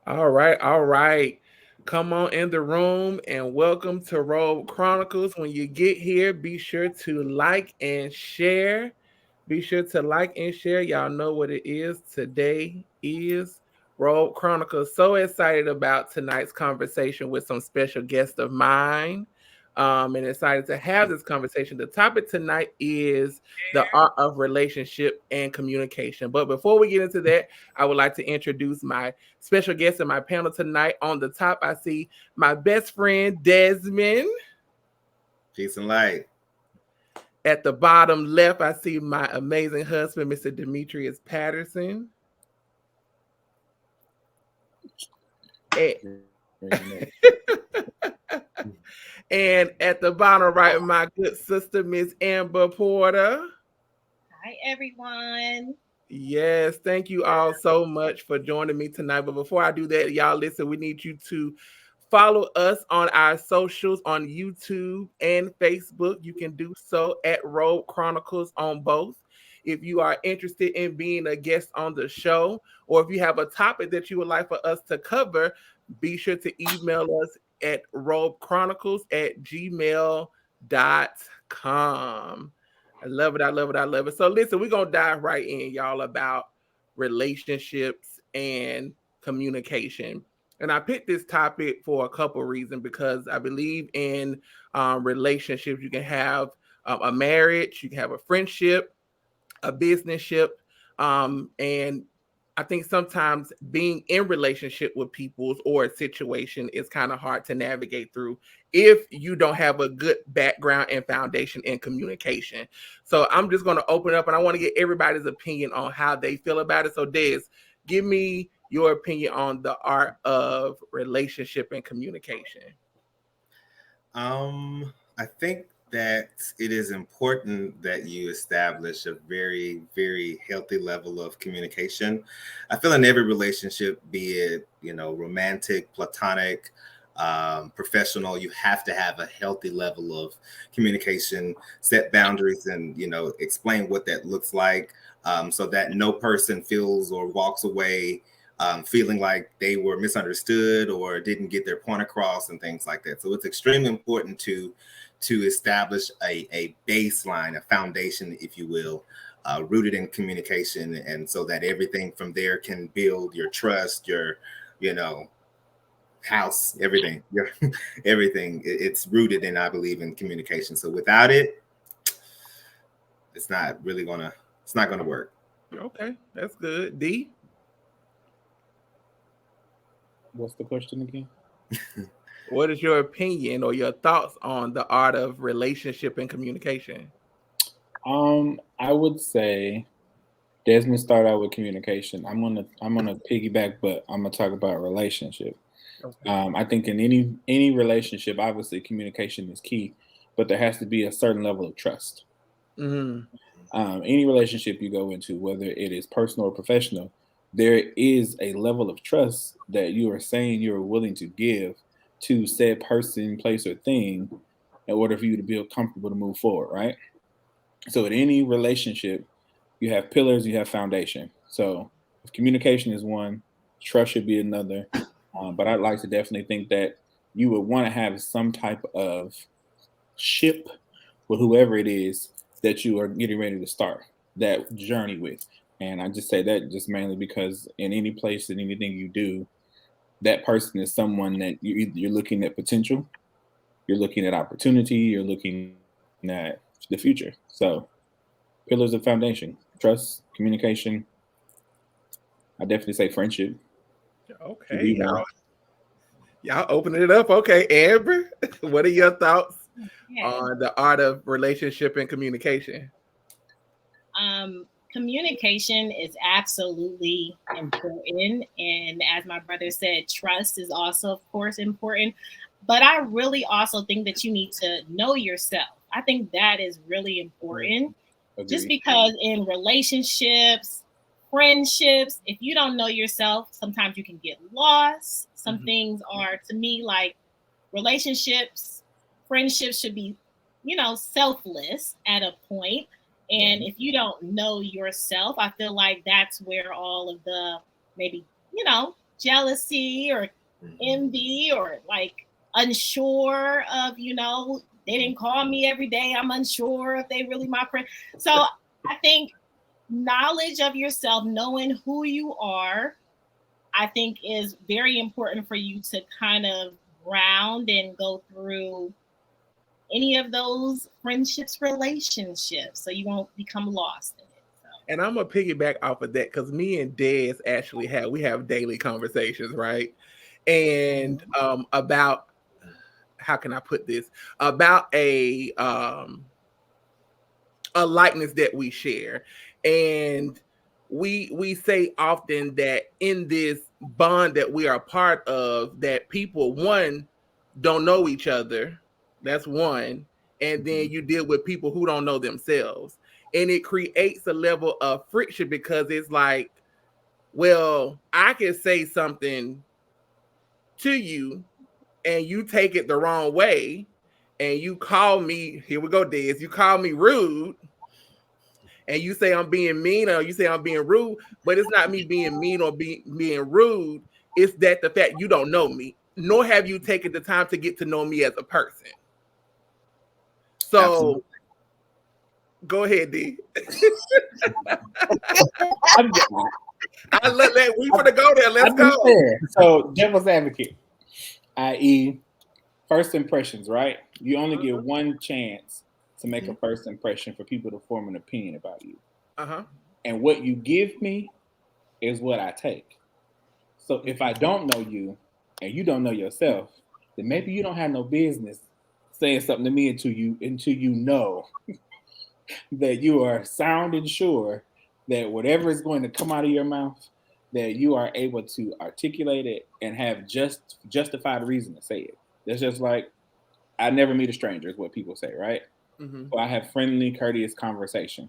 All right, all right. Come on in the room and welcome to Robe Chronicles. When you get here, be sure to like and share. Be sure to like and share. Y'all know what it is. Today is Robe Chronicles. So excited about tonight's conversation with some special guest of mine. And excited to have this conversation. The topic tonight is the art of relationship and communication. But before we get into that, I would like to introduce my special guest in my panel tonight. On the top, I see my best friend, Desmond. Peace and light. At the bottom left, I see my amazing husband, Mr. Demetrius Patterson. And, and at the bottom right, my good sister, Miss Amber Porter. Hi, everyone. Yes, thank you all so much for joining me tonight. But before I do that, y'all listen, we need you to follow us on our socials on YouTube and Facebook. You can do so at Robe Chronicles on both. If you are interested in being a guest on the show, or if you have a topic that you would like for us to cover, be sure to email us at robechronicles@gmail.com. I love it. I love it. I love it. So listen, we're gonna dive right in, y'all, about relationships and communication. And I picked this topic for a couple of reasons because I believe in relationships. You can have a marriage, you can have a friendship, a business ship, and I think sometimes being in relationship with people or a situation is kind of hard to navigate through if you don't have a good background and foundation in communication. So I'm just going to open up and I want to get everybody's opinion on how they feel about it. So Des, give me your opinion on the art of relationship and communication. I think that it is important that you establish a very, very healthy level of communication. I feel in every relationship, be it, romantic, platonic, professional, you have to have a healthy level of communication, set boundaries, and, explain what that looks like, so that no person feels or walks away feeling like they were misunderstood or didn't get their point across and things like that. So it's extremely important to establish a baseline, a foundation, if you will, rooted in communication, and so that everything from there can build your trust, your, you know, house, everything, your everything. It's rooted in, I believe, in communication. So without it, it's not really gonna, it's not gonna work. Okay, that's good. D? What's the question again? What is your opinion or your thoughts on the art of relationship and communication? I would say Desmond started out with communication. I'm gonna piggyback, but I'm gonna talk about relationship. Okay. I think in any relationship, obviously communication is key, but there has to be a certain level of trust. Mm-hmm. Any relationship you go into, whether it is personal or professional, there is a level of trust that you are saying you're willing to give to said person, place, or thing in order for you to feel comfortable to move forward, right? So in any relationship, you have pillars, you have foundation. So if communication is one, trust should be another. But I'd like to definitely think that you would want to have some type of ship with whoever it is that you are getting ready to start that journey with. And I just say that just mainly because in any place and anything you do, that person is someone that you're looking at potential, you're looking at opportunity, you're looking at the future. So pillars of foundation, trust, communication. I definitely say friendship should Okay, be one. y'all opening it up. Okay, Amber, what are your thoughts Okay. on the art of relationship and communication? Communication is absolutely important. And as my brother said, trust is also, of course, important. But I really also think that you need to know yourself. I think that is really important. Just Agreed. because in relationships, friendships, if you don't know yourself, sometimes you can get lost. Some Mhm. things are, to me, like relationships, friendships should be, selfless at a point. And Right. if you don't know yourself, I feel like that's where all of the maybe, jealousy or envy or like unsure of, they didn't call me every day. I'm unsure if they really my friend. So I think knowledge of yourself, knowing who you are, I think is very important for you to kind of ground and go through any of those friendships, relationships, so you won't become lost in it. So. And I'm gonna piggyback off of that because me and Des actually have daily conversations, right? And about, how can I put this, about a likeness that we share. And we say often that in this bond that we are a part of, that people, one, don't know each other. That's one. And then you deal with people who don't know themselves. And it creates a level of friction because it's like, well, I can say something to you and you take it the wrong way. And you call me, here we go, Des, you call me rude. And you say I'm being mean or you say I'm being rude, but it's not me being mean or being rude. It's that the fact you don't know me, nor have you taken the time to get to know me as a person. So absolutely. Go ahead, D. I let we for the go there. Let's go. So devil's advocate, i.e., first impressions, right? You only get one chance to make a first impression for people to form an opinion about you. And what you give me is what I take. So if I don't know you and you don't know yourself, then maybe you don't have no business saying something to me until you know that you are sound and sure that whatever is going to come out of your mouth, that you are able to articulate it and have justified reason to say it. That's just like, I never meet a stranger is what people say, right? So I have friendly, courteous conversation.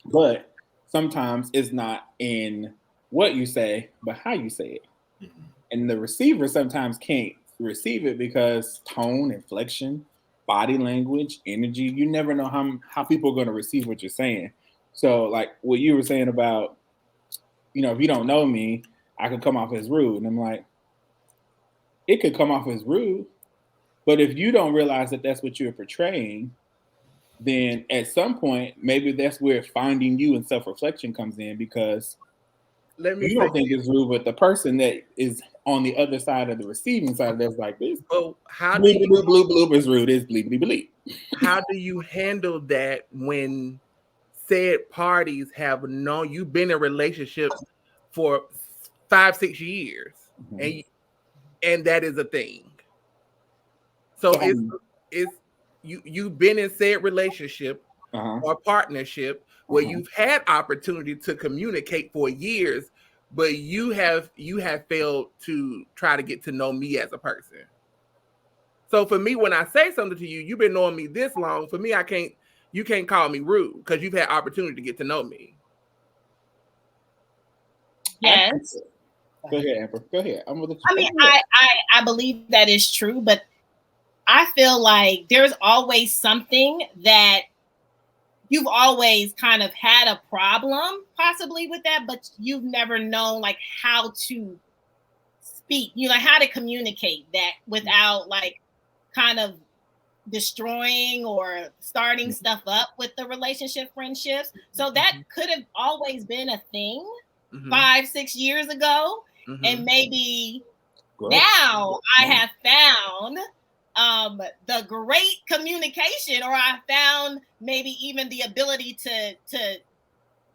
But sometimes it's not in what you say, but how you say it. And the receiver sometimes can't receive it because tone, inflection, body language, energy, you never know how people are going to receive what you're saying. So like what you were saying about, if you don't know me, I could come off as rude. And I'm like, it could come off as rude. But if you don't realize that that's what you're portraying, then at some point, maybe that's where finding you and self-reflection comes in, because you don't think it's rude, but the person that is on the other side of the receiving side that's like this. Well, how do you bloop is rude? Is bleepity bleep. How do you handle that when said parties have known you've been in a relationship for 5-6 years, and that is a thing? So it's you've been in said relationship or partnership where you've had opportunity to communicate for years, but you have failed to try to get to know me as a person. So for me, when I say something to you, you've been knowing me this long. For me, you can't call me rude because you've had opportunity to get to know me. Yes. Go ahead, Amber. Go ahead. I believe that is true, but I feel like there's always something that you've always kind of had a problem possibly with that, but you've never known like how to speak, how to communicate that without like kind of destroying or starting stuff up with the relationship, friendships. So that could have always been a thing 5-6 years ago. And maybe now I have found the great communication, or I found maybe even the ability to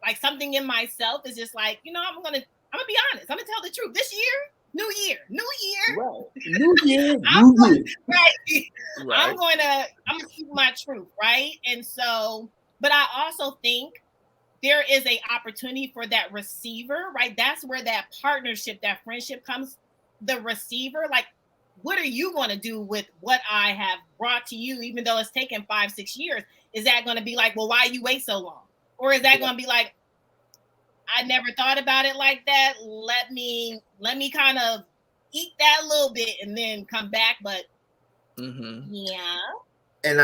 like something in myself is just like, I'm gonna be honest. I'm gonna tell the truth. This year, New year. Right. New year. Right. I'm gonna speak my truth, right? And so, but I also think there is a opportunity for that receiver, right? That's where that partnership, that friendship comes. The receiver, like, what are you going to do with what I have brought to you, even though it's taken 5-6 years? Is that going to be like, well, why you wait so long? Or is that going to be like, I never thought about it like that. Let me kind of eat that a little bit and then come back. But yeah. And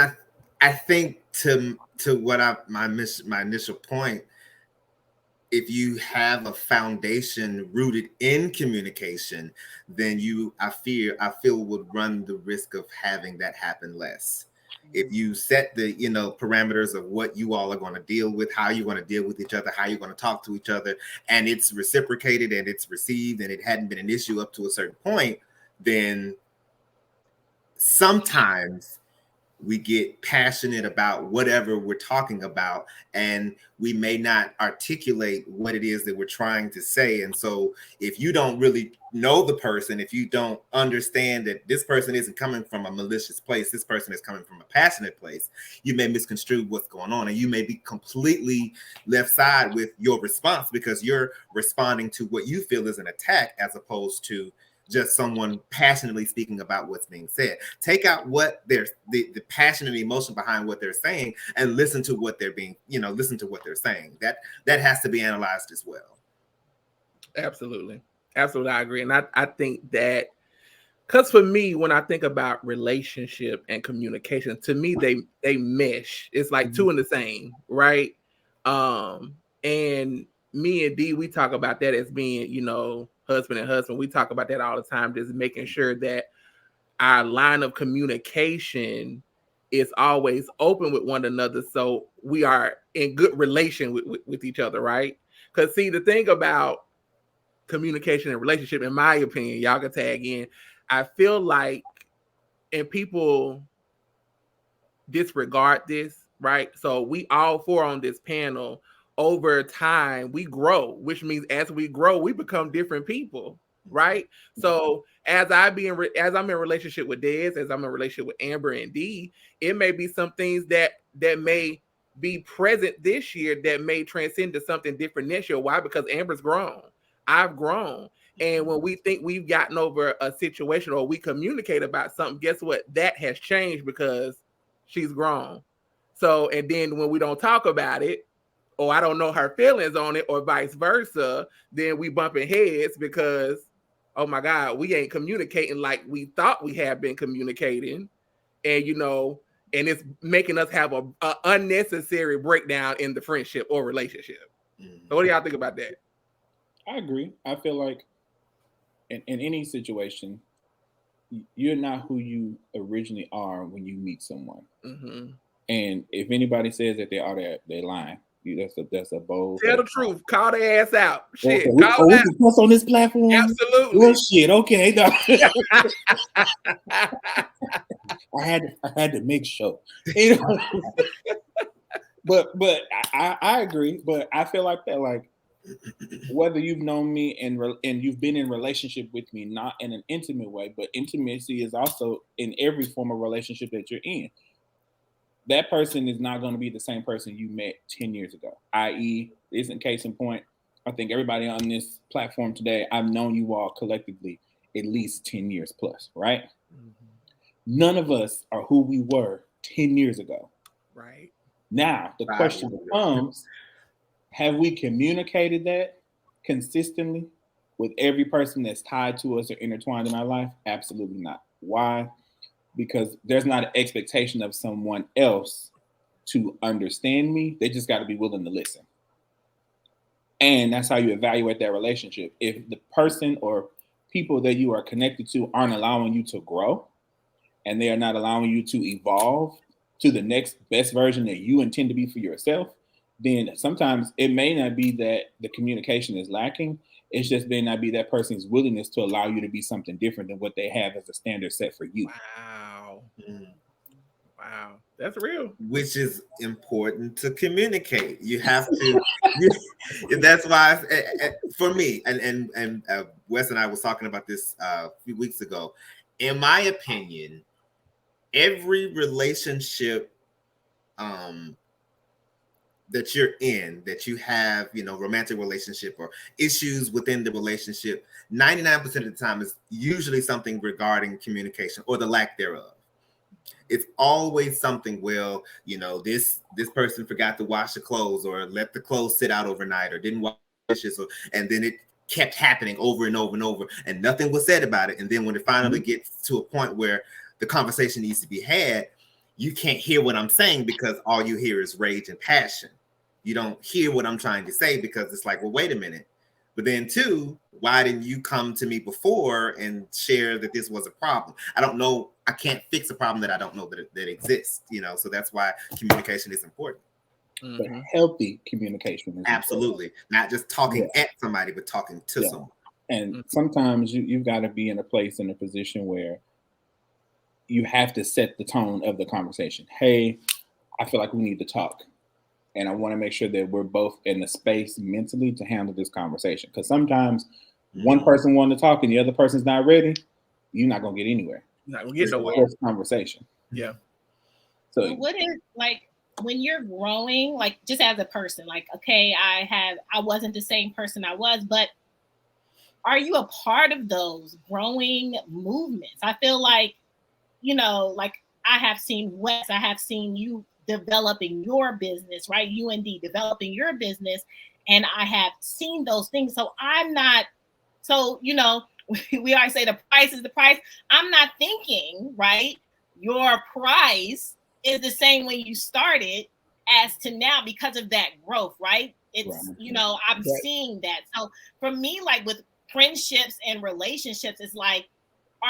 I think to what my initial point, if you have a foundation rooted in communication, then I feel would run the risk of having that happen less. If you set the parameters of what you all are going to deal with, how you're going to deal with each other, how you're going to talk to each other, and it's reciprocated and it's received and it hadn't been an issue up to a certain point, then sometimes we get passionate about whatever we're talking about, and we may not articulate what it is that we're trying to say. And so if you don't really know the person, if you don't understand that this person isn't coming from a malicious place, this person is coming from a passionate place, you may misconstrue what's going on, and you may be completely left side with your response because you're responding to what you feel is an attack as opposed to just someone passionately speaking about what's being said. Take out what the passion and emotion behind what they're saying, and listen to what they're saying. That has to be analyzed as well. Absolutely, I agree, and I think that because for me, when I think about relationship and communication, to me they mesh. It's like two in the same, right? And me and D, we talk about that as being, husband and husband. We talk about that all the time, just making sure that our line of communication is always open with one another, so we are in good relation with each other, right? Because see, the thing about communication and relationship, in my opinion, y'all can tag in, I feel like, and people disregard this, right? So we all four on this panel, over time we grow, which means as we grow, we become different people, right? So as I'm in relationship with Dez, as I'm in relationship with Amber and D, it may be some things that may be present this year that may transcend to something different next year. Why? Because Amber's grown, I've grown. And when we think we've gotten over a situation or we communicate about something, guess what? That has changed because she's grown. So, and then when we don't talk about it, or I don't know her feelings on it, or vice versa, then we bumping heads because, oh my God, we ain't communicating like we thought we had been communicating. And, and it's making us have a unnecessary breakdown in the friendship or relationship. So what do y'all think about that? I agree. I feel like in any situation, you're not who you originally are when you meet someone. Mm-hmm. And if anybody says that they are, they're lying. That's a bold. Tell the truth. Call their ass out. Shit. We can cuss on this platform. Absolutely. Well, shit. Okay. No. I had to make sure. But I agree. But I feel like that, like, whether you've known me and you've been in relationship with me, not in an intimate way, but intimacy is also in every form of relationship that you're in. That person is not going to be the same person you met 10 years ago, i.e., isn't case in point. I think everybody on this platform today, I've known you all collectively at least 10 years plus, right? Mm-hmm. None of us are who we were 10 years ago. Right. Now, the question becomes, have we communicated that consistently with every person that's tied to us or intertwined in our life? Absolutely not. Why? Because there's not an expectation of someone else to understand me. They just got to be willing to listen. And that's how you evaluate that relationship. If the person or people that you are connected to aren't allowing you to grow, and they are not allowing you to evolve to the next best version that you intend to be for yourself, then sometimes it may not be that the communication is lacking. It's just may not be that person's willingness to allow you to be something different than what they have as a standard set for you. Wow. Wow. That's real. Which is important to communicate. You have to. That's why, for me, and Wes and I was talking about this a few weeks ago. In my opinion, every relationship that you're in, that you have, romantic relationship or issues within the relationship, 99% of the time is usually something regarding communication or the lack thereof. It's always something, well, this person forgot to wash the clothes or let the clothes sit out overnight or didn't wash the dishes, and then it kept happening over and over and over, and nothing was said about it. And then when it finally gets to a point where the conversation needs to be had, you can't hear what I'm saying because all you hear is rage and passion. you don't hear what I'm trying to say, because it's like, well, wait a minute. But then two, why didn't you come to me before and share that this was a problem? I don't know. I can't fix a problem that I don't know that exists, so that's why communication is important. But healthy communication is absolutely important. Not just talking at somebody, but talking to someone. And sometimes you've got to be in a position where you have to set the tone of the conversation. Hey, I feel like we need to talk. And I want to make sure that we're both in the space mentally to handle this conversation. Because sometimes one person wants to talk and the other person's not ready, you're not going to get anywhere. You're not going to get nowhere. It's a conversation. Yeah. So what is, like, when you're growing, like, just as a person, like, okay, I wasn't the same person I was, but are you a part of those growing movements? I feel like, like, I have seen Wes, I have seen you developing your business, right? UND developing your business. And I have seen those things. So I'm not, we always say the price is the price. I'm not thinking, right, your price is the same when you started as to now because of that growth, right? It's, I'm seeing that. So for me, like with friendships and relationships, it's like,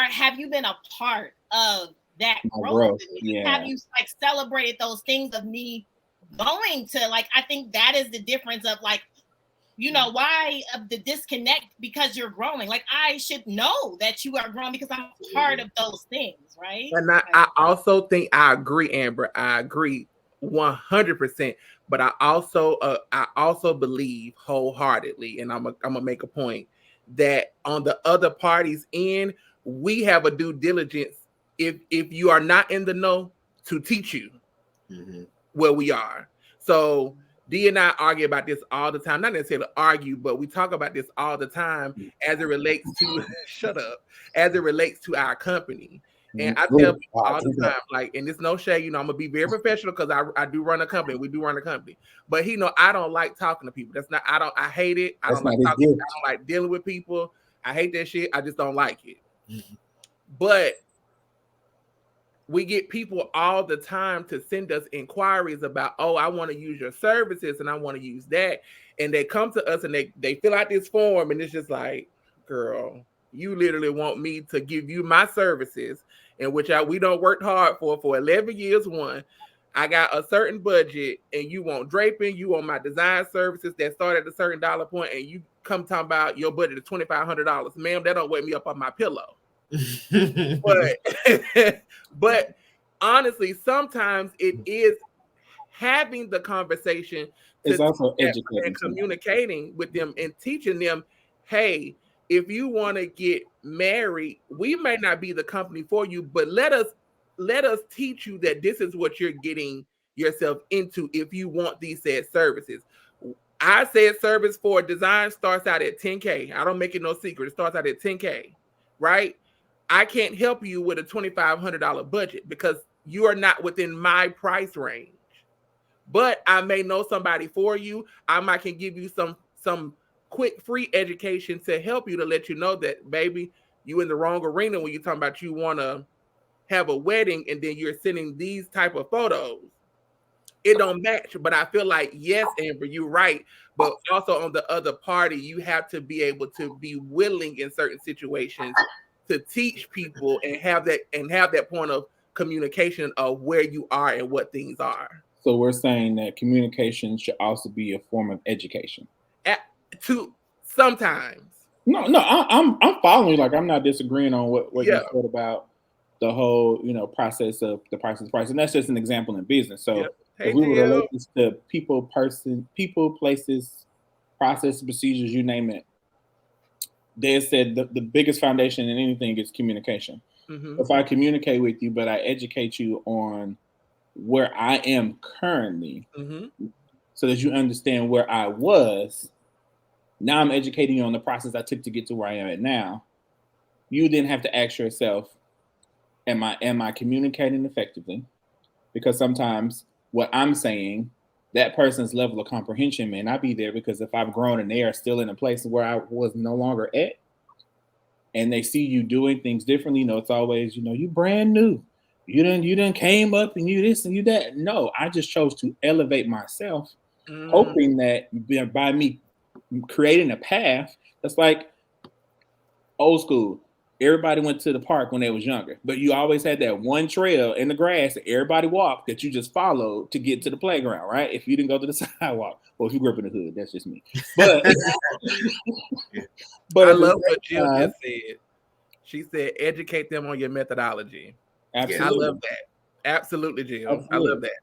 have you been a part of that growth? Have you like celebrated those things of me going to, like, I think that is the difference of, like, why of the disconnect, because you're growing. Like, I should know that you are growing because I'm part of those things, right? And I also think, I agree, Amber. I agree 100%. But I also believe wholeheartedly, and I'm gonna make a point that on the other party's end, we have a due diligence, if you are not in the know, to teach you where we are. So D and I argue about this all the time. Not necessarily argue, but we talk about this all the time as it relates to as it relates to our company. And I tell people all the time, like, and it's no shade, I'm gonna be very professional because I do run a company. We do run a company. But I don't like talking to people. I hate it. I don't like talking. I don't like dealing with people. I hate that shit. I just don't like it. But we get people all the time to send us inquiries about, oh, I want to use your services and I want to use that. And they come to us and they fill out this form, and it's just like, girl, you literally want me to give you my services, in which we don't work hard for 11 years. One, I got a certain budget, and you want draping, you want my design services that start at a certain dollar point, and you come talking about your budget is $2,500. Ma'am, that don't wake me up on my pillow. but honestly, sometimes it is having the conversation, it's also educating and communicating with them and teaching them, hey, if you want to get married, we may not be the company for you, but let us teach you that this is what you're getting yourself into if you want these said services. I said service for design starts out at $10K. I don't make it no secret. It starts out at $10K, right? I can't help you with a $2,500 budget because you are not within my price range. But I may know somebody for you. I might can give you some quick free education to help you, to let you know that, baby, you in the wrong arena when you're talking about you want to have a wedding and then you're sending these type of photos. It don't match. But I feel like, yes, Amber, you're right. But also on the other party, you have to be able to be willing in certain situations to teach people and have that point of communication of where you are and what things are. So we're saying that communication should also be a form of education. To sometimes. No, I'm following you. Like, I'm not disagreeing on what you said about the whole process of the price, and that's just an example in business. So if we were relate this to people, places, process, procedures, you name it. They said the biggest foundation in anything is communication. If I communicate with you, but I educate you on where I am currently, so that you understand where I was, now I'm educating you on the process I took to get to where I am at now. You then have to ask yourself, am I communicating effectively? Because sometimes what I'm saying, that person's level of comprehension may not be there, because if I've grown and they are still in a place where I was no longer at, and they see you doing things differently, it's always, you brand new. You done came up and you this and you that. No, I just chose to elevate myself hoping that by me creating a path, that's like old school. Everybody went to the park when they was younger, but you always had that one trail in the grass that everybody walked that you just followed to get to the playground, right? If you didn't go to the sidewalk, well, if you grew up in the hood, that's just me. But I love what Jill just said. She said, "Educate them on your methodology." Absolutely. I love that. Absolutely, Jill. Absolutely. I love that.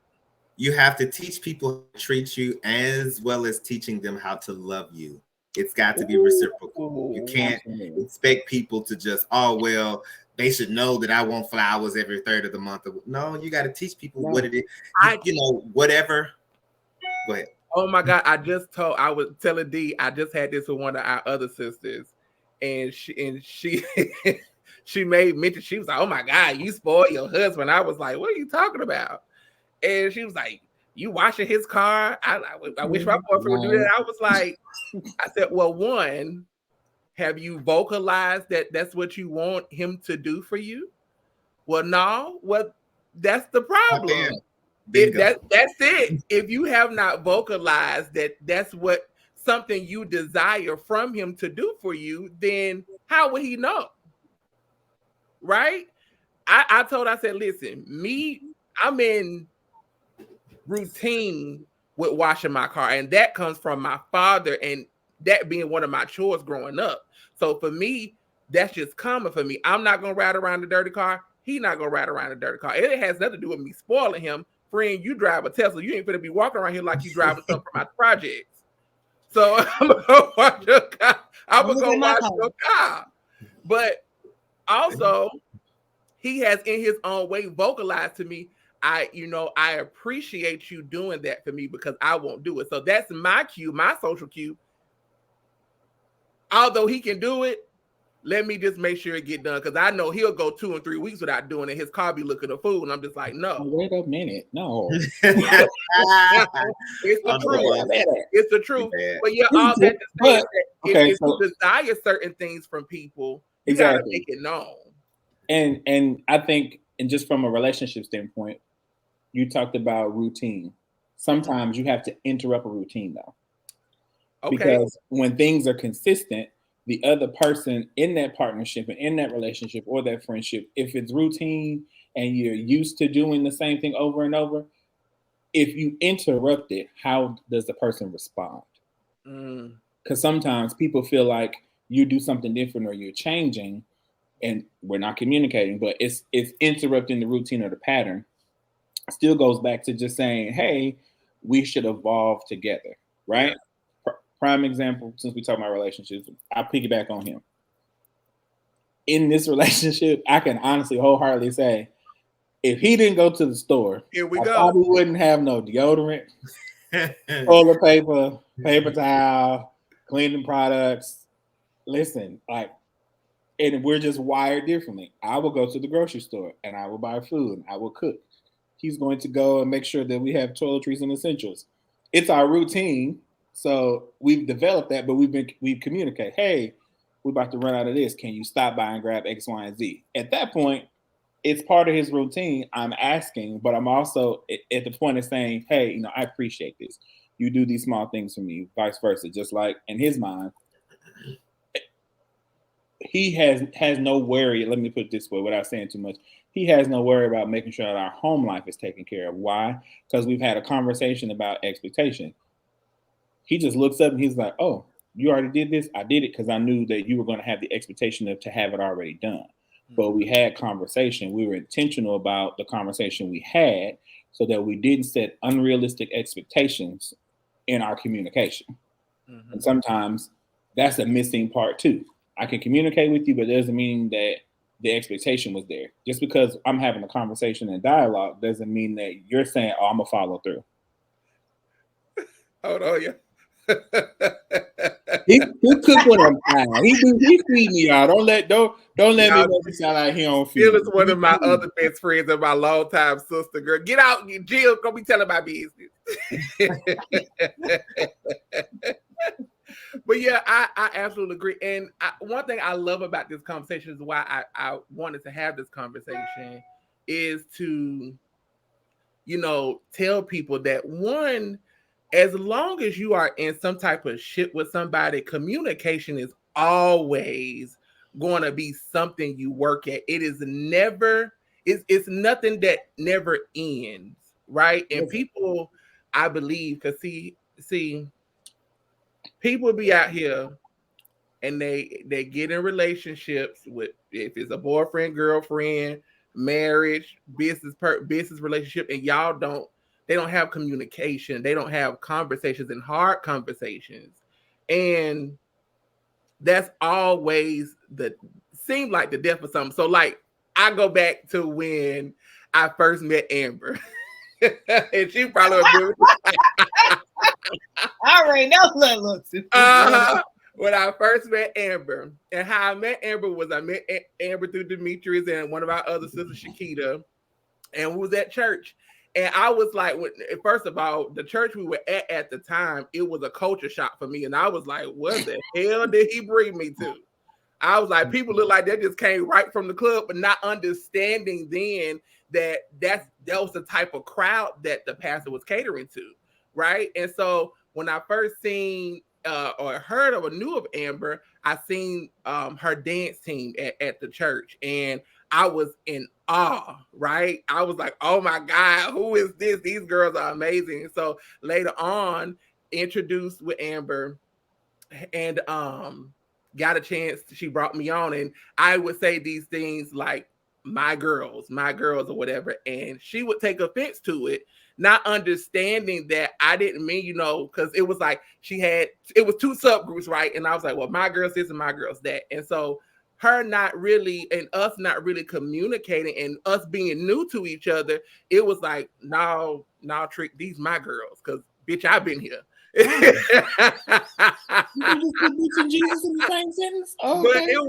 You have to teach people how to treat you as well as teaching them how to love you. It's got to be reciprocal. You can't expect people to just, oh, well, they should know that I want flowers every third of the month. No, you got to teach people what it is. You know, whatever. Go ahead. Oh my God. I was telling D, I just had this with one of our other sisters, and she she made mention, she was like, oh my God, you spoil your husband. I was like, what are you talking about? And she was like, you washing his car? I wish my boyfriend would do that. I was like, I said, well, one, have you vocalized that that's what you want him to do for you? Well, no. Well, that's the problem. That's it. If you have not vocalized that that's what something you desire from him to do for you, then how would he know? Right? I said, listen, I'm in routine with washing my car, and that comes from my father, and that being one of my chores growing up. So for me, that's just common for me. I'm not gonna ride around the dirty car. He's not gonna ride around the dirty car. It has nothing to do with me spoiling him. Friend, you drive a Tesla. You ain't gonna be walking around here like you driving something from my projects. So I'm gonna go wash your car. I'm gonna go wash your car. But also, he has in his own way vocalized to me, I appreciate you doing that for me because I won't do it. So that's my cue, my social cue. Although he can do it, let me just make sure it get done, because I know he'll go 2 and 3 weeks without doing it. His car be looking a fool, and I'm just like, no. Wait a minute, no. It's the truth. It's the truth. But yeah, all that to say is that if you desire certain things from people, you gotta make it known. And I think, and just from a relationship standpoint, you talked about routine. Sometimes you have to interrupt a routine, though. Okay. Because when things are consistent, the other person in that partnership and in that relationship or that friendship, if it's routine and you're used to doing the same thing over and over, if you interrupt it, how does the person respond? Because sometimes people feel like you do something different or you're changing and we're not communicating, but it's interrupting the routine or the pattern. Still goes back to just saying, hey, we should evolve together, right? Prime example, since we talk about relationships, I piggyback on him. In this relationship, I can honestly wholeheartedly say, if he didn't go to the store, probably wouldn't have no deodorant, toilet paper, paper towel, cleaning products. Listen, and we're just wired differently. I will go to the grocery store and I will buy food and I will cook. He's going to go and make sure that we have toiletries and essentials. It's our routine. So we've developed that, but we've communicated, hey, we're about to run out of this. Can you stop by and grab X, Y, and Z? At that point, it's part of his routine. I'm asking, but I'm also at the point of saying, hey, I appreciate this. You do these small things for me, vice versa. Just like in his mind, he has no worry. Let me put it this way without saying too much. He has no worry about making sure that our home life is taken care of. Why? Because we've had a conversation about expectation. He just looks up and he's like, oh, you already did this? I did it because I knew that you were going to have the expectation to have it already done. But we had conversation. We were intentional about the conversation we had so that we didn't set unrealistic expectations in our communication. And sometimes that's a missing part too. I can communicate with you, but it doesn't mean that the expectation was there. Just because I'm having a conversation and dialogue doesn't mean that you're saying, oh, I'm going to follow through. Hold on, yeah. he cook when I'm fine. He feed me, y'all. Don't let me make it sound like he don't feed. Jill is one of my other best friends and my longtime sister. Girl, get out, Jill. Go be telling my business. But yeah, I absolutely agree. And one thing I love about this conversation is why I wanted to have this conversation is to, tell people that one, as long as you are in some type of shit with somebody, communication is always going to be something you work at. It is never, it's nothing that never ends, right? And people, I believe, because see, people be out here and they get in relationships with, if it's a boyfriend, girlfriend, marriage, business relationship, and y'all don't, they don't have communication, they don't have conversations and hard conversations, and that's always the seem like the death of something. So like I go back to when I first met Amber. And she probably would be I already know. Look. When I first met Amber, and how I met Amber was I met Amber through Demetrius and one of our other sisters, Shakita, and we was at church. And I was like, first of all, the church we were at the time, it was a culture shock for me. And I was like, what the hell did he bring me to? I was like, people look like they just came right from the club, but not understanding then that that was the type of crowd that the pastor was catering to, right? And so when I first seen or heard of or knew of Amber, I seen her dance team at the church, and I was in awe, right? I was like, oh my God, who is this? These girls are amazing. So later on, introduced with Amber, and got a chance, she brought me on, and I would say these things like my girls or whatever, and she would take offense to it, not understanding that I didn't mean, because it was like it was two subgroups, right? And I was like, well, my girls this and my girls that. And so her not really, and us not really communicating, and us being new to each other, it was like, no, Trick, these my girls, because bitch, I've been here. You just put bitch and Jesus in the same sentence? Oh, but it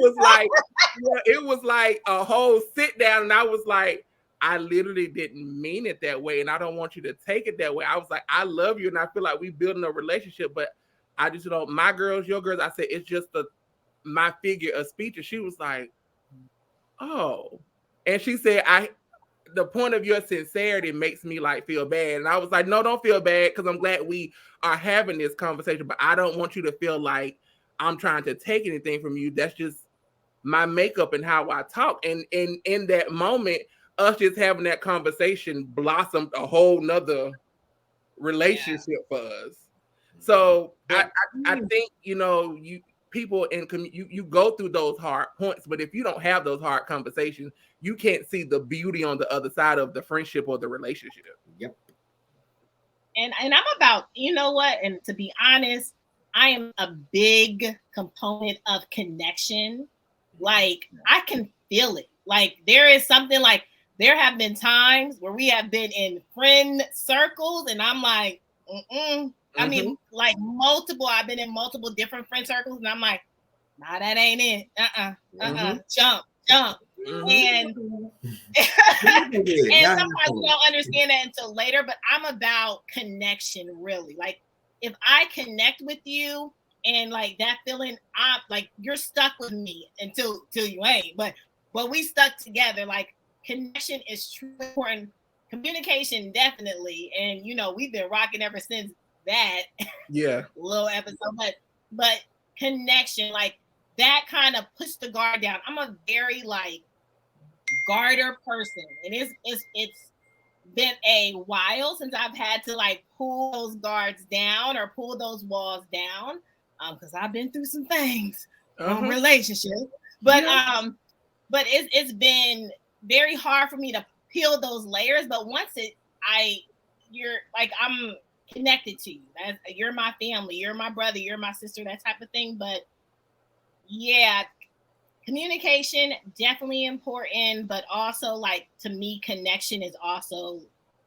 was like a whole sit down, and I was like, I literally didn't mean it that way, and I don't want you to take it that way. I was like, I love you, and I feel like we building a relationship, but I just my girls, your girls. I said it's just my figure of speech, and she was like, oh, and she said, the point of your sincerity makes me like feel bad. And I was like, no, don't feel bad, because I'm glad we are having this conversation, but I don't want you to feel like I'm trying to take anything from you. That's just my makeup and how I talk. And in that moment, us just having that conversation blossomed a whole nother relationship for us. So I think, you people you go through those hard points, but if you don't have those hard conversations, you can't see the beauty on the other side of the friendship or the relationship. Yep. And I'm about, and to be honest, I am a big component of connection. Like I can feel it. Like there is something, like there have been times where we have been in friend circles, and I'm like, I mean, like I've been in multiple different friend circles, and I'm like, nah, that ain't it. Jump. And and sometimes we don't understand that until later, but I'm about connection, really. Like if I connect with you and like that feeling, I'm like, you're stuck with me until you ain't, but we stuck together. Like connection is truly important. Communication, definitely. And we've been rocking ever since that little episode, but connection, like that kind of puts the guard down. I'm a very like garter person, and it's been a while since I've had to like pull those guards down or pull those walls down, because I've been through some things on relationships, but it's been very hard for me to peel those layers. But once you're like, I'm connected to you. You're my family, you're my brother, you're my sister, that type of thing. But yeah, communication definitely important, but also like to me, connection is also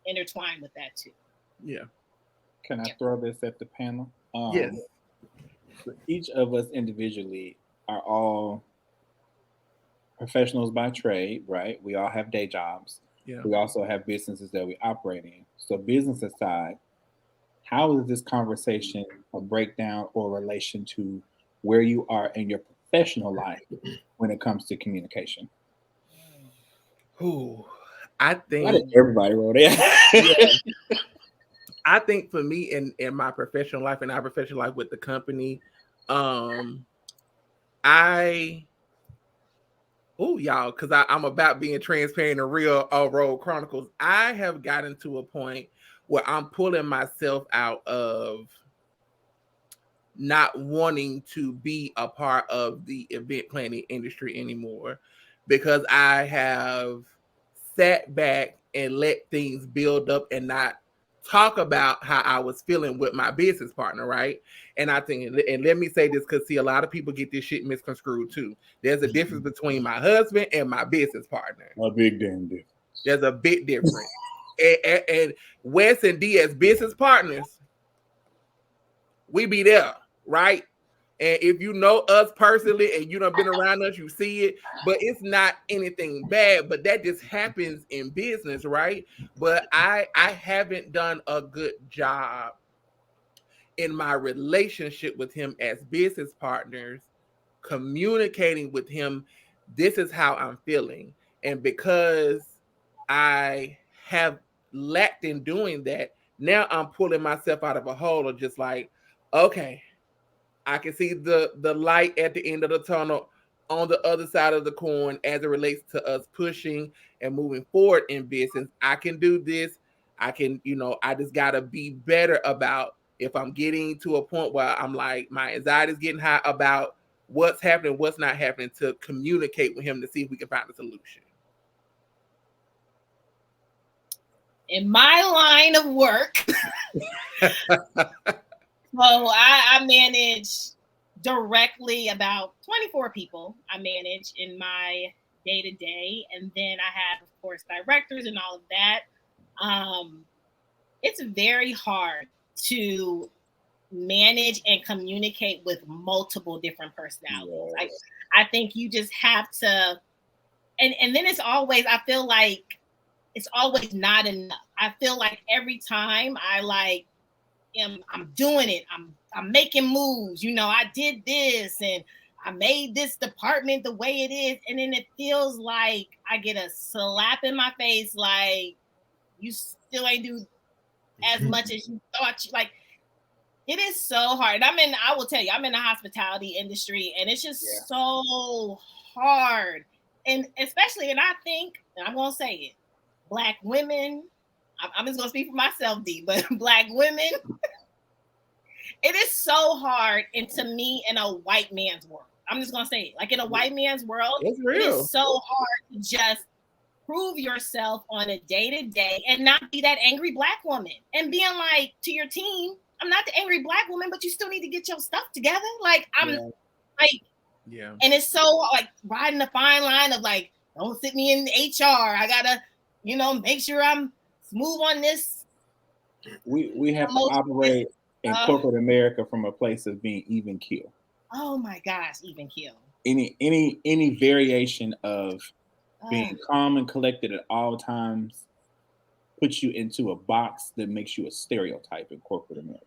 intertwined with that too. Yeah. Can I throw this at the panel? Yes. Each of us individually are all professionals by trade, right? We all have day jobs. Yeah. We also have businesses that we operate in. So business aside, how is this conversation a breakdown or relation to where you are in your professional life when it comes to communication? I think everybody wrote it. I think for me in my professional life and our professional life with the company, I y'all, because I'm about being transparent and real on Robe Chronicles. I have gotten to a point where I'm pulling myself out of not wanting to be a part of the event planning industry anymore, because I have sat back and let things build up and not talk about how I was feeling with my business partner, right? And I think, and let me say this, because see, a lot of people get this shit misconstrued too. There's a difference between my husband and my business partner. A big damn difference. There's a big difference. And Wes and D as business partners, we be there, right? And if you know us personally and you done been around us, you see it, but it's not anything bad. But that just happens in business, right? But I haven't done a good job in my relationship with him as business partners, communicating with him, this is how I'm feeling. And because I have lacked in doing that, now I'm pulling myself out of a hole of just like, okay, I can see the light at the end of the tunnel on the other side of the coin as it relates to us pushing and moving forward in business. I can do this. I can, I just got to be better about if I'm getting to a point where I'm like, my anxiety is getting high about what's happening, what's not happening, to communicate with him to see if we can find a solution. In my line of work, so I manage directly about 24 people. I manage in my day to day, and then I have, of course, directors and all of that. It's very hard to manage and communicate with multiple different personalities. Yes. I think you just have to, and then it's always, I feel like it's always not enough. I feel like every time I'm doing it, I'm making moves. I did this and I made this department the way it is, and then it feels like I get a slap in my face, like you still ain't do as much as you thought. Like, it is so hard. I will tell you, I'm in the hospitality industry, and it's just so hard. And especially, and I think, and I'm gonna say it, Black women, I'm just gonna speak for myself, D, but Black women, it is so hard, and to me, in a white man's world, I'm just gonna say it, like in a white man's world, it's real. It is so hard to just prove yourself on a day-to-day and not be that angry Black woman and being like to your team, I'm not the angry Black woman, but you still need to get your stuff together. Like, and it's so like riding the fine line of like, don't sit me in HR. I gotta, make sure I'm smooth on this. We have to operate in corporate America from a place of being even keel. Oh my gosh, even keel. Any variation of being calm and collected at all times puts you into a box that makes you a stereotype in corporate America.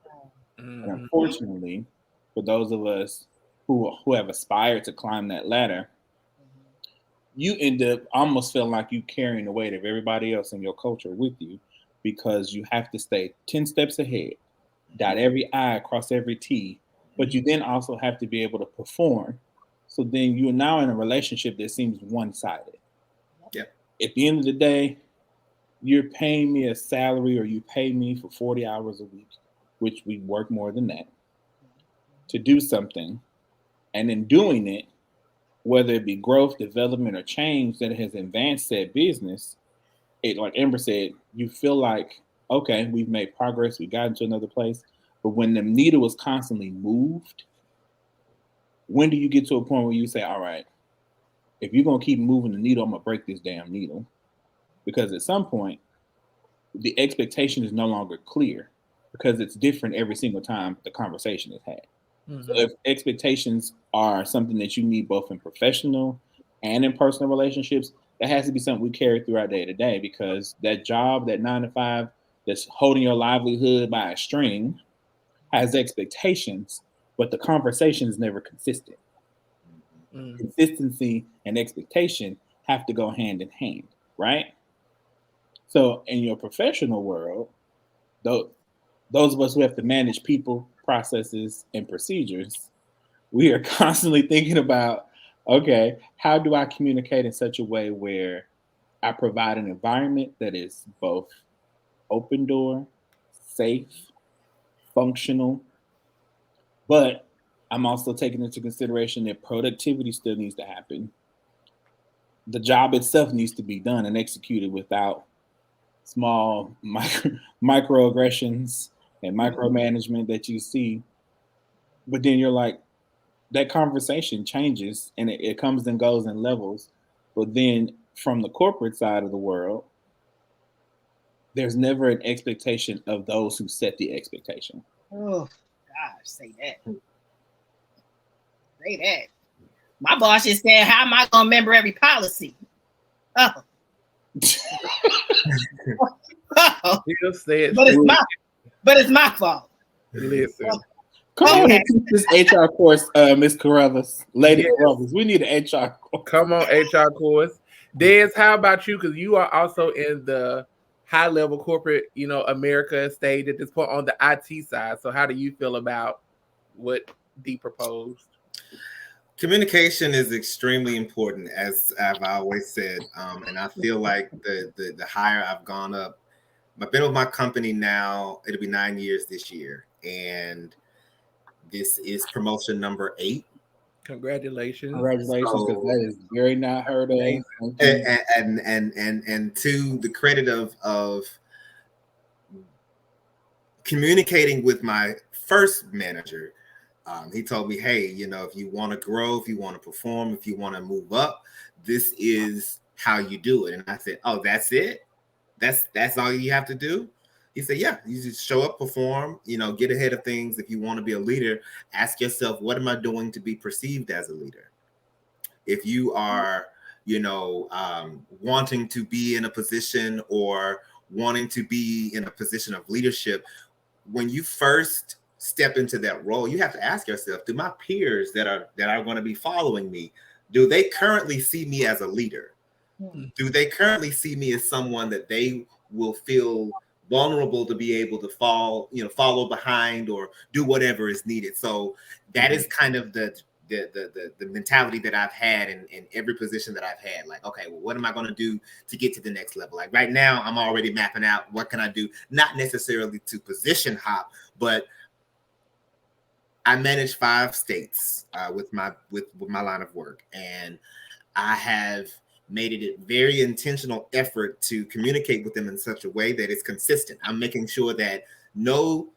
Mm-hmm. And unfortunately, for those of us who have aspired to climb that ladder, you end up almost feeling like you carrying the weight of everybody else in your culture with you, because you have to stay 10 steps ahead, dot every I, cross every T, but you then also have to be able to perform. So then you're now in a relationship that seems one-sided. Yep. At the end of the day, you're paying me a salary, or you pay me for 40 hours a week, which we work more than that, to do something. And in doing it, whether it be growth, development, or change that has advanced that business, it, like Amber said, you feel like, okay, we've made progress, we got into another place. But when the needle is constantly moved, when do you get to a point where you say, all right, if you're going to keep moving the needle, I'm going to break this damn needle? Because at some point, the expectation is no longer clear, because it's different every single time the conversation is had. Mm-hmm. So if expectations are something that you need both in professional and in personal relationships, that has to be something we carry through our day to day, because that job, that 9 to 5 that's holding your livelihood by a string, has expectations, but the conversation is never consistent. Mm-hmm. Consistency and expectation have to go hand in hand, right? So in your professional world, though, those of us who have to manage people, processes, and procedures, we are constantly thinking about, okay, how do I communicate in such a way where I provide an environment that is both open door, safe, functional, but I'm also taking into consideration that productivity still needs to happen. The job itself needs to be done and executed without small microaggressions and micromanagement that you see. But then you're like, that conversation changes and it comes and goes in levels. But then from the corporate side of the world, there's never an expectation of those who set the expectation. Oh gosh, say that. Say that. My boss just said, "How am I gonna remember every policy?" Oh, oh. Jill said, but it's my fault. listen. Come on Okay. and teach this HR course, Miss Carruthers, Lady Carruthers. We need an HR course. Come on, HR course. Des, how about you? Because you are also in the high level corporate, America stage at this point on the IT side. So how do you feel about what Dee proposed? Communication is extremely important, as I've always said, and I feel like the higher I've gone up, I've been with my company now. It'll be 9 years this year, and this is promotion number 8. Congratulations! Because that is very not heard of. And to the credit of communicating with my first manager. He told me, hey, if you want to grow, if you want to perform, if you want to move up, this is how you do it. And I said, oh, that's it? That's all you have to do? He said, yeah, you just show up, perform, get ahead of things. If you want to be a leader, ask yourself, what am I doing to be perceived as a leader? If you are, wanting to be in a position or wanting to be in a position of leadership, when you first step into that role, you have to ask yourself, do my peers that are going to be following me, do they currently see me as a leader? Do they currently see me as someone that they will feel vulnerable to be able to follow behind or do whatever is needed? So that is kind of the mentality that I've had in every position that I've had. Like, okay, well, what am I going to do to get to the next level? Like right now, I'm already mapping out what can I do, not necessarily to position hop, but I manage 5 states with my line of work, and I have made it a very intentional effort to communicate with them in such a way that it's consistent. I'm making sure that no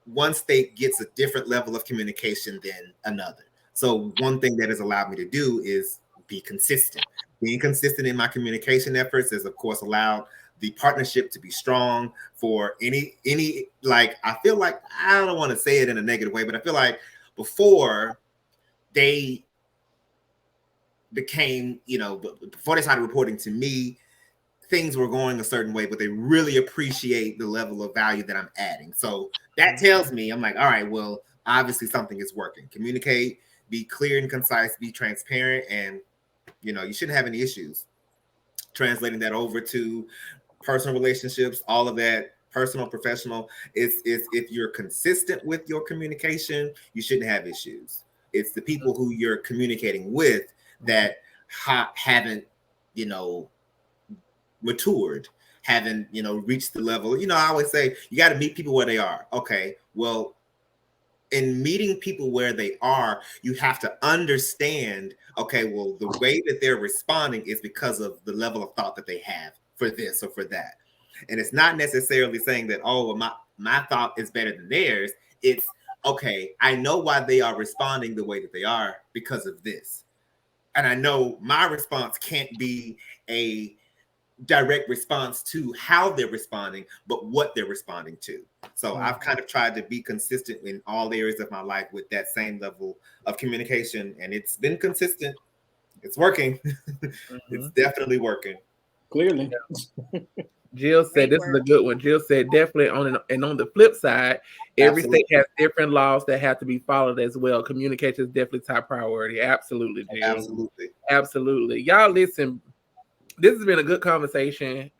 one state gets a different level of communication than another. So one thing that has allowed me to do is be consistent. Being consistent in my communication efforts has, of course, allowed the partnership to be strong for any like, I feel like, I don't want to say it in a negative way, but I feel like before they became, before they started reporting to me, things were going a certain way, but they really appreciate the level of value that I'm adding. So that tells me, I'm like, all right, well, obviously something is working. Communicate, be clear and concise, be transparent, and you shouldn't have any issues. Translating that over to personal relationships, all of that, personal, professional, is if you're consistent with your communication, you shouldn't have issues. It's the people who you're communicating with that haven't, matured, haven't, reached the level. I always say you got to meet people where they are. Okay, well, in meeting people where they are, you have to understand, okay, well, the way that they're responding is because of the level of thought that they have for this or for that. And it's not necessarily saying that, oh, well, my thought is better than theirs. It's, okay, I know why they are responding the way that they are because of this. And I know my response can't be a direct response to how they're responding, but what they're responding to. So I've kind of tried to be consistent in all areas of my life with that same level of communication, and it's been consistent. It's working. It's definitely working. Clearly. Jill said this is a good one. Jill said definitely on the flip side, every state has different laws that have to be followed as well. Communication is definitely top priority. Absolutely, Jill. Absolutely. Y'all listen. This has been a good conversation.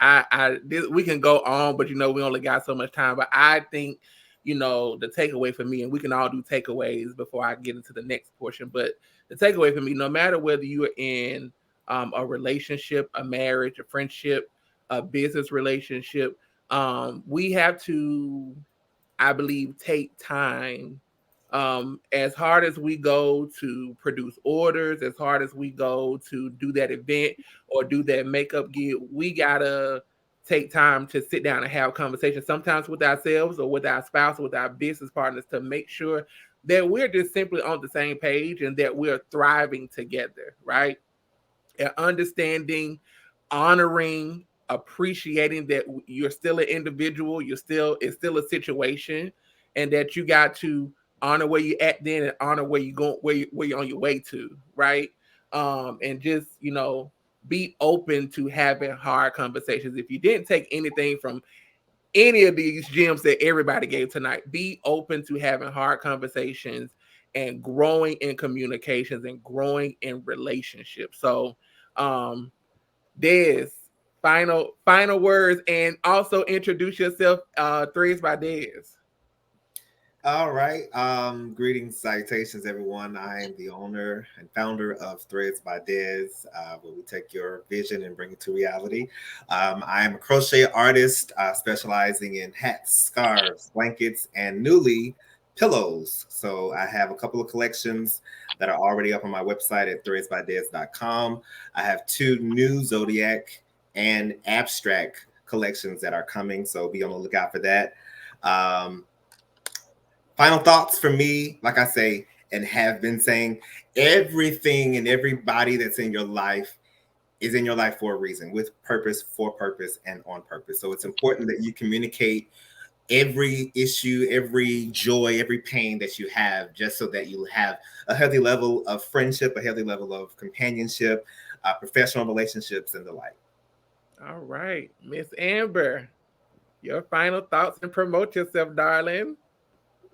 We can go on, but we only got so much time. But I think the takeaway for me, and we can all do takeaways before I get into the next portion. But the takeaway for me, no matter whether you are in a relationship, a marriage, a friendship, a business relationship, we have to, I believe, take time. As hard as we go to produce orders, as hard as we go to do that event or do that makeup gig, we gotta take time to sit down and have conversations, sometimes with ourselves or with our spouse or with our business partners, to make sure that we're just simply on the same page and that we're thriving together, right? And understanding, honoring, appreciating that you're still an individual, it's still a situation, and that you got to honor where you at then and honor where you go, where you're on your way to, right? And just be open to having hard conversations. If you didn't take anything from any of these gems that everybody gave tonight, be open to having hard conversations and growing in communications and growing in relationships. So, Des, final words, and also introduce yourself. Threads by Des. All right. Greetings, salutations, everyone. I am the owner and founder of Threads by Des, where we take your vision and bring it to reality. I am a crochet artist specializing in hats, scarves, blankets, and newly pillows. So I have a couple of collections that are already up on my website at threadsbydes.com. I have 2 new Zodiac and abstract collections that are coming, so be on the lookout for that. Final thoughts for me, like I say, and have been saying, everything and everybody that's in your life is in your life for a reason, with purpose, for purpose, and on purpose. So it's important that you communicate every issue, every joy, every pain that you have, just so that you have a healthy level of friendship, a healthy level of companionship, professional relationships, and the like. All right, Miss Amber, your final thoughts and promote yourself, darling.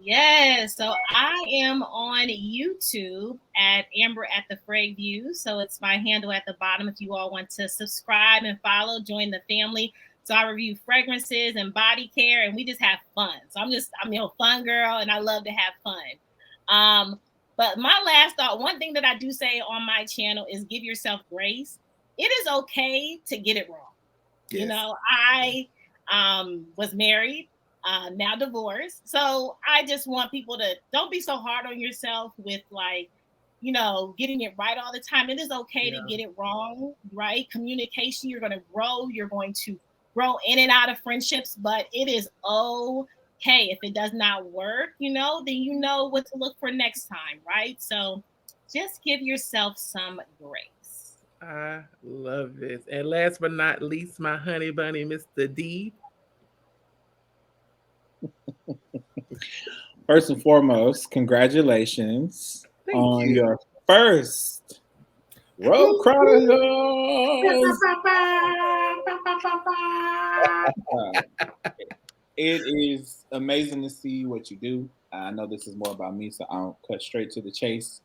Yes, so I am on YouTube at Amber at the Frey View. So it's my handle at the bottom if you all want to subscribe and follow, join the family. So I review fragrances and body care, and we just have fun. So I'm a fun girl, and I love to have fun. But my last thought, one thing that I do say on my channel is give yourself grace. It is okay to get it wrong. Yes. I was married, now divorced. So I just want people to don't be so hard on yourself with getting it right all the time. It is okay to get it wrong, right? Communication, you're going to grow. You're going to grow in and out of friendships, but it is okay if it does not work, then you know what to look for next time, right? So just give yourself some grace. I love this. And last but not least, my honey bunny, Mr. D. First and foremost, congratulations on your first Robe Chronicles. It is amazing to see what you do. I know this is more about me, so I'll cut straight to the chase.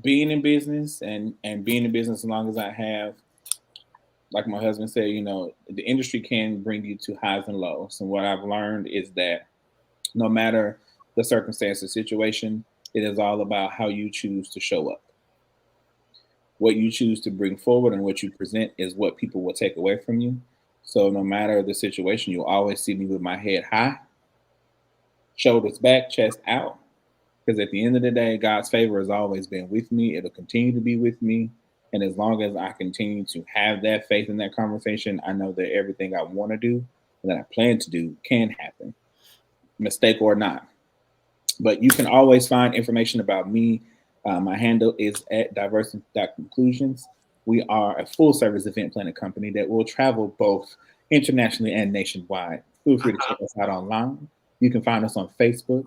Being in business and being in business as long as I have, like my husband said, the industry can bring you to highs and lows. And what I've learned is that no matter the circumstance or situation, it is all about how you choose to show up. What you choose to bring forward and what you present is what people will take away from you. So no matter the situation, you'll always see me with my head high, shoulders back, chest out. Because at the end of the day, God's favor has always been with me. It'll continue to be with me. And as long as I continue to have that faith in that conversation, I know that everything I want to do and that I plan to do can happen, mistake or not. But you can always find information about me. My handle is at diversity.conclusions. We are a full service event planning company that will travel both internationally and nationwide. Feel free to check us out online. You can find us on Facebook,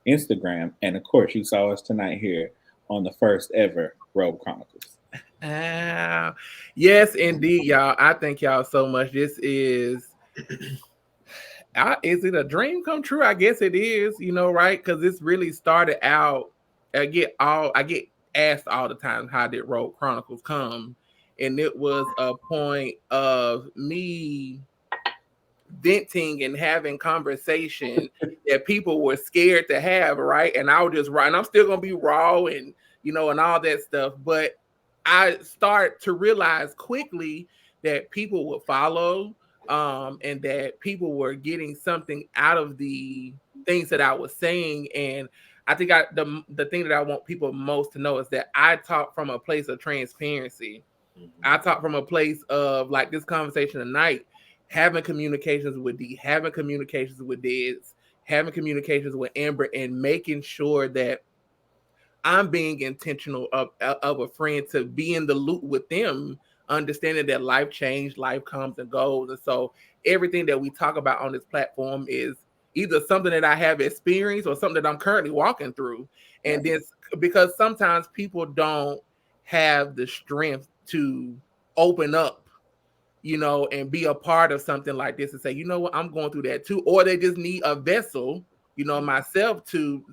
Instagram, and of course, you saw us tonight here on the first ever Robe Chronicles. Yes, indeed, y'all. I thank y'all so much. This is it a dream come true? I guess it is, right? Because this really started out. I get asked all the time, how did Robe Chronicles come? And it was a point of me venting and having conversation that people were scared to have, right? And I was just right, and I'm still gonna be raw and and all that stuff. But I start to realize quickly that people would follow, and that people were getting something out of the things that I was saying. And I think the thing that I want people most to know is that I talk from a place of transparency. I talk from a place of, like, this conversation tonight, having communications with D, having communications with Diz, having communications with Amber, and making sure that I'm being intentional of a friend to be in the loop with them, understanding that life change, life comes and goes. And so everything that we talk about on this platform is either something that I have experienced or something that I'm currently walking through. And this, because sometimes people don't have the strength to open up, and be a part of something like this and say, you know what, I'm going through that too. Or they just need a vessel, myself, to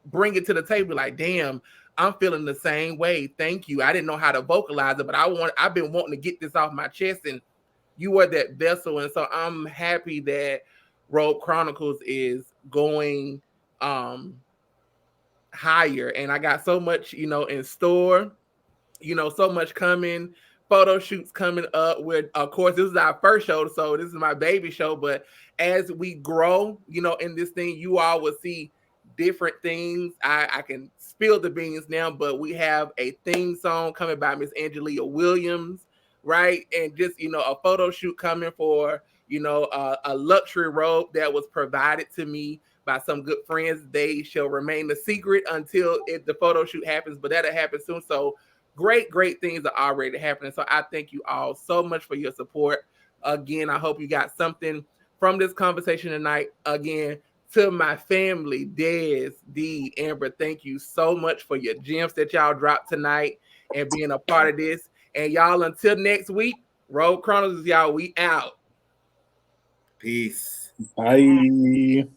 bring it to the table. Like, damn, I'm feeling the same way. Thank you. I didn't know how to vocalize it, but I've been wanting to get this off my chest, and you are that vessel. And so I'm happy that Robe Chronicles is going higher. And I got so much, in store, so much coming, photo shoots coming up. With, of course, this is our first show, so this is my baby show. But as we grow, in this thing, you all will see different things. I can spill the beans now, but we have a theme song coming by Miss Angelia Williams, right? And just, a photo shoot coming for, a luxury robe that was provided to me by some good friends. They shall remain a secret until the photo shoot happens, but that'll happen soon. So great things are already happening. So I thank you all so much for your support. Again, I hope you got something from this conversation tonight. Again, to my family, Des, D, Amber, thank you so much for your gems that y'all dropped tonight and being a part of this. And y'all, until next week, Robe Chronicles, y'all, we out. Peace. Bye.